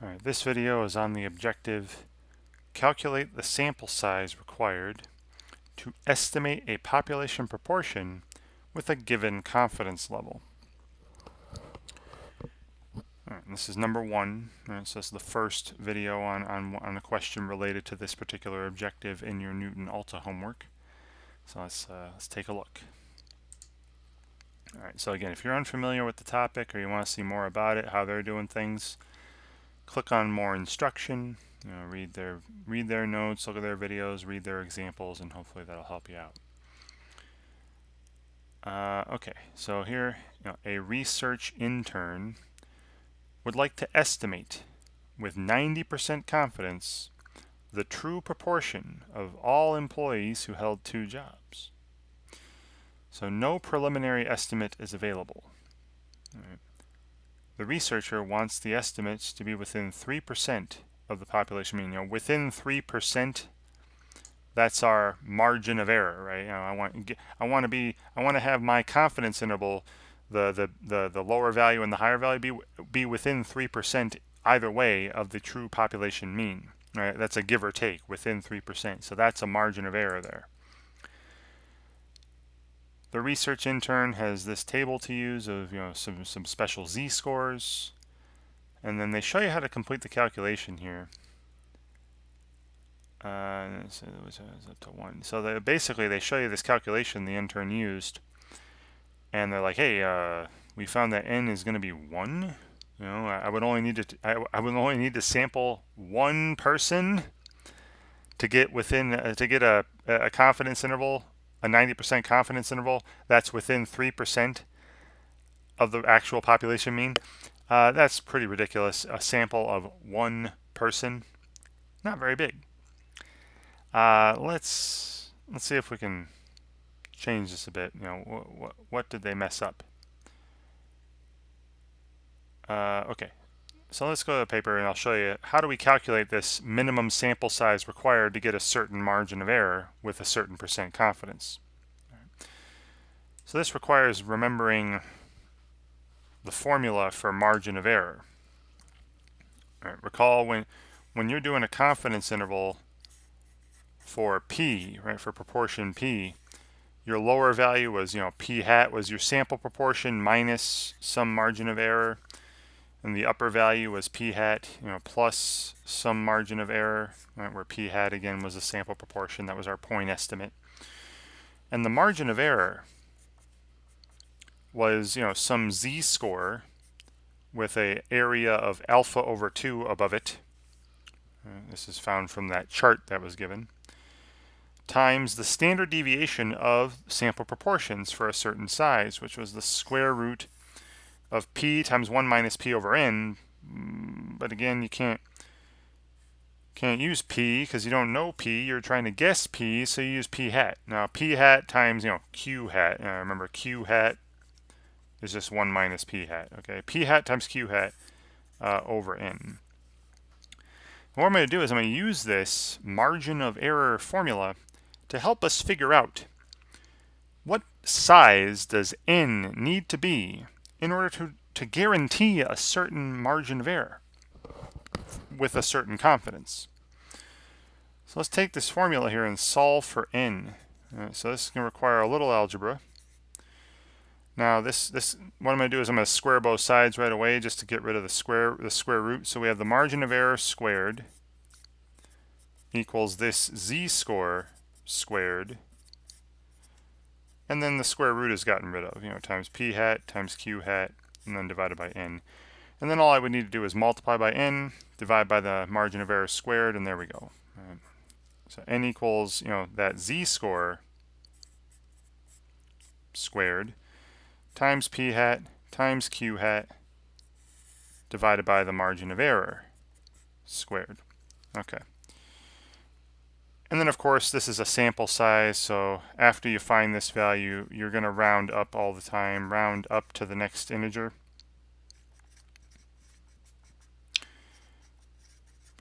All right, this video is on the objective, calculate the sample size required to estimate a population proportion with a given confidence level. All right, this is number one. All right, so this is the first video on a question related to this particular objective in your Newton Alta homework. So let's take a look. All right, so again, if you're unfamiliar with the topic or you want to see more about it, how they're doing things, click on more instruction. Read their notes, look at their videos, read their examples, and hopefully that'll help you out. Okay, so here, a research intern would like to estimate with 90% confidence the true proportion of all employees who held two jobs. So no preliminary estimate is available. Right. The researcher wants the estimates to be within 3% of the population mean. Within 3%, that's our margin of error, right? I want to have my confidence interval, the lower value and the higher value be within 3% either way of the true population mean. Right? That's a give or take within 3%. So that's a margin of error there. The research intern has this table to use of some special z-scores, and then they show you how to complete the calculation here. So it was up to 1. So basically they show you this calculation the intern used, and they're like, hey, we found that n is going to be 1. I would only need to sample one person to get within a confidence interval, a 90% confidence interval that's within 3% of the actual population mean. That's pretty ridiculous. A sample of one person, not very big. Let's see if we can change this a bit. What did they mess up? Okay, so let's go to the paper and I'll show you how do we calculate this minimum sample size required to get a certain margin of error with a certain percent confidence. So this requires remembering the formula for margin of error. All right, recall when you're doing a confidence interval for p, right, for proportion p, your lower value was, p hat was your sample proportion minus some margin of error, and the upper value was p hat, plus some margin of error, right, where p hat again was a sample proportion. That was our point estimate. And the margin of error was, some z-score with an area of alpha over 2 above it. This is found from that chart that was given, times the standard deviation of sample proportions for a certain size, which was the square root of p times 1 minus p over n. But again, you can't use p because you don't know p. You're trying to guess p, so you use p hat. Now p hat times q hat. Remember, q hat is just 1 minus p hat. Okay, p hat times q hat over n. What I'm going to do is I'm going to use this margin of error formula to help us figure out what size does n need to be in order to guarantee a certain margin of error with a certain confidence. So let's take this formula here and solve for n. So this is going to require a little algebra. Now this what I'm going to do is I'm going to square both sides right away just to get rid of the square root. So we have the margin of error squared equals this z-score squared, and then the square root is gotten rid of, times p hat times q hat, and then divided by n. And then all I would need to do is multiply by n, divide by the margin of error squared, and there we go. Right. So n equals, that z-score squared times p hat times q hat divided by the margin of error squared. Okay. And then of course this is a sample size, so after you find this value, you're going to round up all the time, round up to the next integer.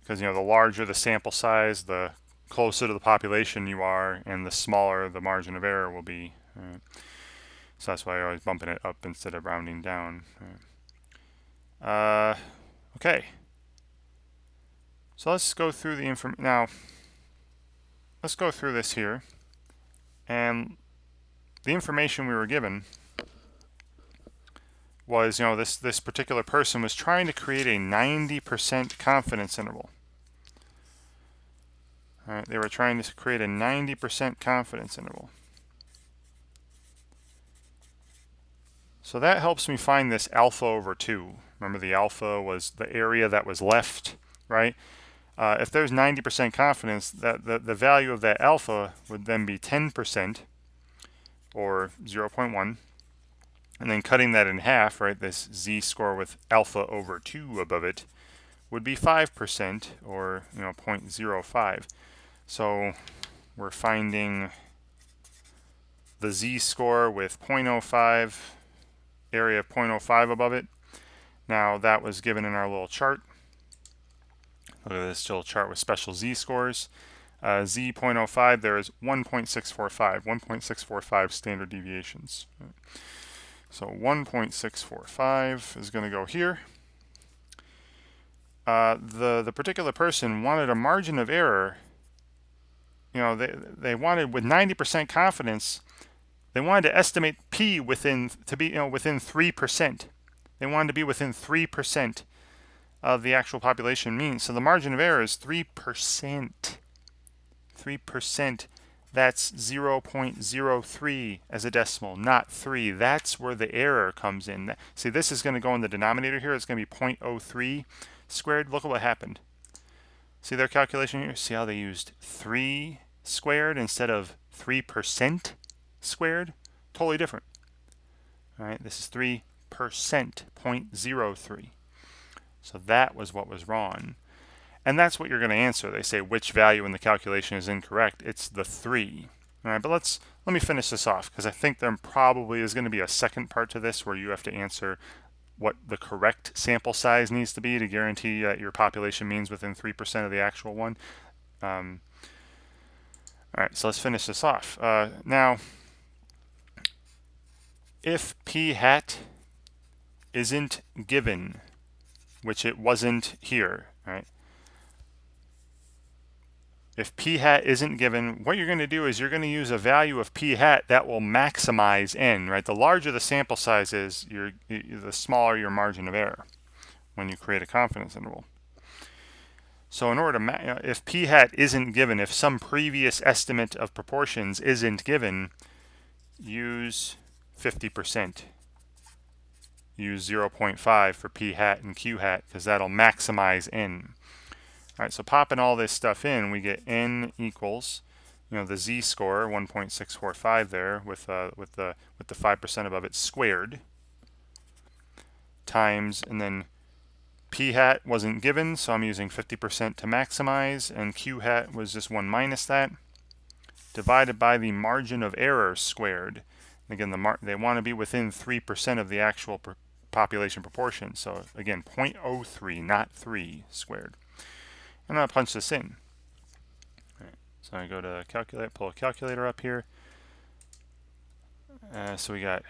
Because the larger the sample size, the closer to the population you are, and the smaller the margin of error will be. Right? So that's why you're always bumping it up instead of rounding down. Right? Okay. So let's go through the now. Let's go through this here, and the information we were given was, this particular person was trying to create a 90% confidence interval. All right, they were trying to create a 90% confidence interval. So that helps me find this alpha over 2. Remember, the alpha was the area that was left, right? If there's 90% confidence, that the value of that alpha would then be 10%, or 0.1. And then cutting that in half, right, this z-score with alpha over 2 above it would be 5%, or 0.05. So we're finding the z-score with 0.05, area of 0.05 above it. Now that was given in our little chart. Look at this little chart with special z-scores. Z 0.05, there is 1.645 standard deviations. So 1.645 is going to go here. The particular person wanted a margin of error. They wanted, with 90% confidence, they wanted to estimate p within 3%. They wanted to be within 3% of the actual population mean. So the margin of error is 3%. 3%. That's 0.03 as a decimal, not 3. That's where the error comes in. See, this is going to go in the denominator here. It's going to be 0.03 squared. Look at what happened. See their calculation here? See how they used 3 squared instead of 3% squared? Totally different. All right, this is 3%, 0.03. So that was what was wrong. And that's what you're going to answer. They say which value in the calculation is incorrect. It's the 3. All right, but let me finish this off, because I think there probably is going to be a second part to this where you have to answer what the correct sample size needs to be to guarantee that your population means within 3% of the actual one. All right, so let's finish this off. Now, if p hat isn't given, which it wasn't here, right? If p hat isn't given, what you're going to do is you're going to use a value of p hat that will maximize n, right? The larger the sample size is, the smaller your margin of error when you create a confidence interval. So in order to, if p hat isn't given, if some previous estimate of proportions isn't given, use 50%. Use 0.5 for p hat and q hat, because that'll maximize n. All right, so popping all this stuff in, we get n equals, the z-score 1.645 there with the 5% above it squared, times, and then p hat wasn't given, so I'm using 50% to maximize, and q hat was just 1 minus that, divided by the margin of error squared. Again, they want to be within 3% of the actual population proportion. So again, 0.03, not 3 squared. I'm going to punch this in. All right, so I go to calculate, pull a calculator up here. So we got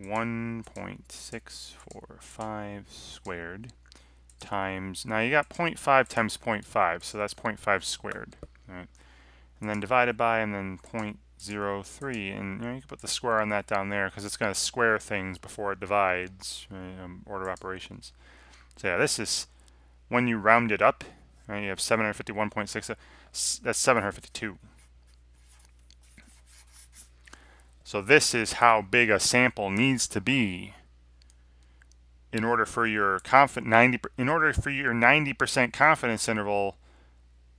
1.645 squared times, now you got 0.5 times 0.5, so that's 0.5 squared. All right. And then divided by, and then 0.03, and you can put the square on that down there because it's going to square things before it divides, order operations. So yeah, this is when you round it up. Right, you have 751.6. That's 752. So this is how big a sample needs to be in order for your 90% confidence interval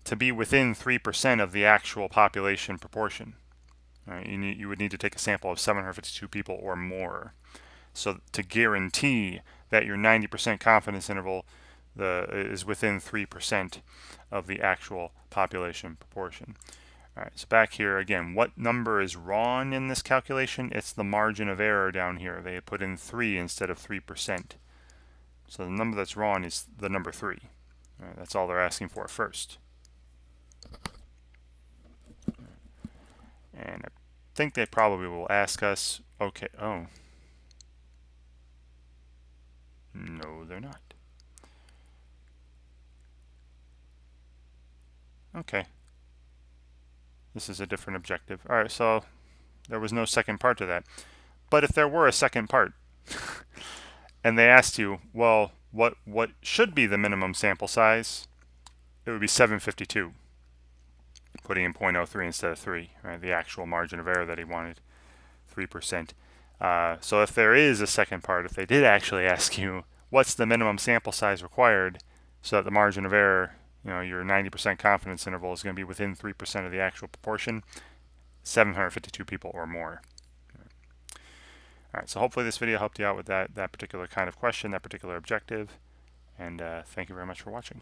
to be within 3% of the actual population proportion. Right, you would need to take a sample of 752 people or more. So to guarantee that your 90% confidence interval is within 3% of the actual population proportion. All right, so back here again, what number is wrong in this calculation? It's the margin of error down here. They put in 3 instead of 3%. So the number that's wrong is the number 3. All right, that's all they're asking for first. And I think they probably will ask us, okay, oh. No, they're not. Okay. This is a different objective. All right, so there was no second part to that. But if there were a second part, and they asked you, well, what should be the minimum sample size? It would be 752, putting in 0.03 instead of 3, right? The actual margin of error that he wanted, 3%. So if there is a second part, if they did actually ask you, what's the minimum sample size required so that the margin of error, your 90% confidence interval is going to be within 3% of the actual proportion, 752 people or more. All right, so hopefully this video helped you out with that particular kind of question, that particular objective, and thank you very much for watching.